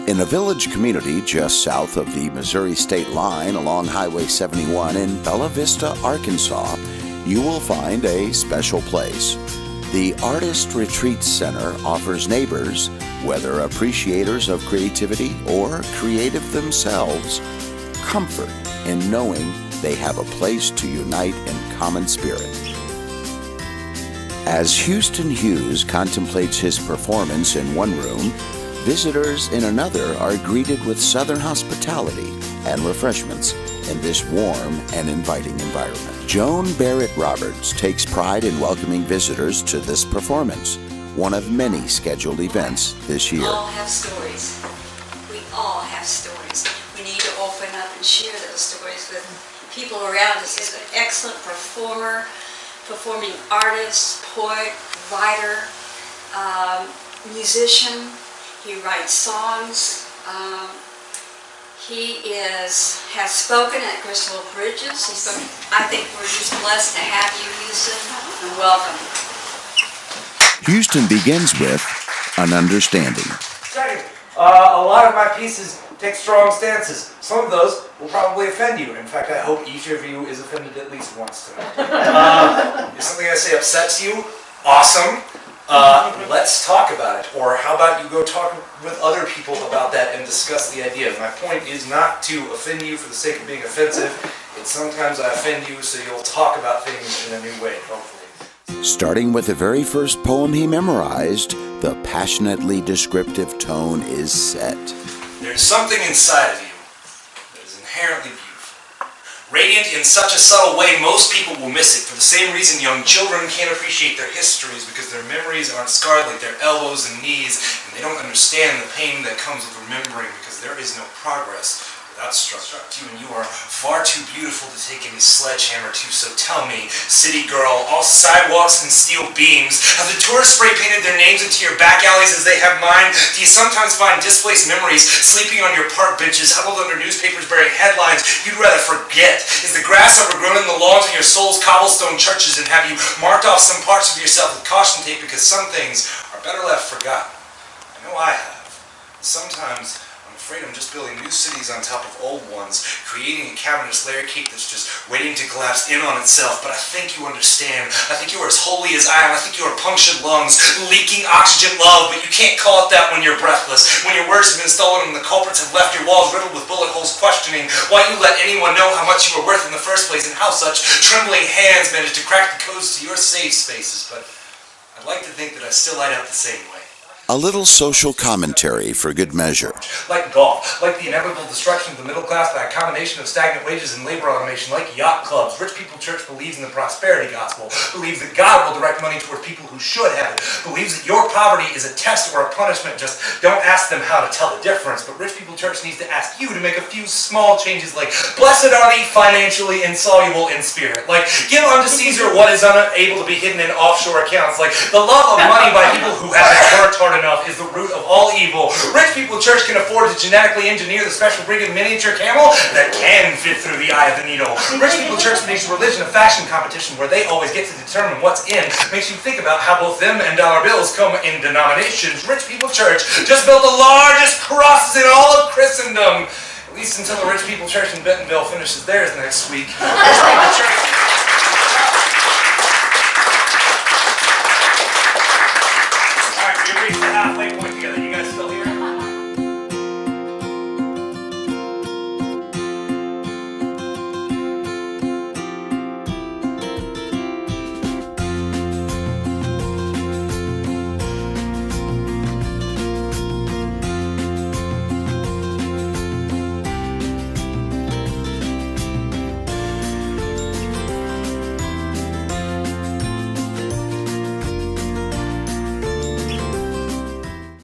In a village community just south of the Missouri state line along Highway 71 in Belle Vista, Arkansas, you will find a special place. The Artist Retreat Center offers neighbors, whether appreciators of creativity or creative themselves, comfort in knowing they have a place to unite in common spirit. As Houston Hughes contemplates his performance in one room, visitors in another are greeted with Southern hospitality and refreshments in this warm and inviting environment. Joan Barrett Roberts takes pride in welcoming visitors to this performance, one of many scheduled events this year. We all have stories. We all have stories. We need to open up and share those stories with people around us. He's an excellent performer, performing artist, poet, writer, musician. He writes songs. He has spoken at Crystal Bridges. I think we're just blessed to have you, Houston, and welcome. Houston begins with an understanding. Second, a lot of my pieces take strong stances. Some of those will probably offend you. In fact, I hope each of you is offended at least once tonight. If something I say upsets you, awesome. Let's talk about it. Or how about you go talk with other people about that and discuss the idea. My point is not to offend you for the sake of being offensive. It's sometimes I offend you so you'll talk about things in a new way, hopefully. Starting with the very first poem he memorized, the passionately descriptive tone is set. There's something inside of you that is inherently beautiful. Radiant in such a subtle way, most people will miss it. For the same reason young children can't appreciate their histories, because their memories aren't scarred like their elbows and knees, and they don't understand the pain that comes with remembering, because there is no progress without structure. And you are far too beautiful to take any sledgehammer to, so tell me, city girl, all sidewalks and steel beams, have the tourists spray painted their names into your back alleys as they have mine? Do you sometimes find displaced memories sleeping on your park benches, huddled under newspapers bearing headlines you'd rather forget? Is the grass overgrown in the lawns of your soul's cobblestone churches, and have you marked off some parts of yourself with caution tape because some things are better left forgotten? I know I have. Sometimes I'm afraid I'm just building new cities on top of old ones, creating a cavernous layer cake that's just waiting to collapse in on itself. But I think you understand. I think you are as holy as I am. I think you are punctured lungs, leaking oxygen love, but you can't call it that when you're breathless, when your words have been stolen and the culprits have left your walls riddled with bullet holes, questioning why you let anyone know how much you were worth in the first place, and how such trembling hands managed to crack the codes to your safe spaces. But I'd like to think that I still light up the same way. A little social commentary for good measure. Like golf, like the inevitable destruction of the middle class by a combination of stagnant wages and labor automation, like yacht clubs. Rich People Church believes in the prosperity gospel, believes that God will direct money toward people who should have it, believes that your poverty is a test or a punishment. Just don't ask them how to tell the difference. But Rich People Church needs to ask you to make a few small changes, like, blessed are the financially insoluble in spirit. Like, give unto Caesar what is unable to be hidden in offshore accounts. Like, the love of money by people who haven't worked hard enough is the root of all evil. Rich People Church can afford to genetically engineer the special breed of miniature camel that can fit through the eye of the needle. Rich People Church makes religion a fashion competition where they always get to determine what's in. Makes you think about how both them and dollar bills come in denominations. Rich People Church just built the largest crosses in all of Christendom. At least until the Rich People Church in Bentonville finishes theirs next week. Rich People Church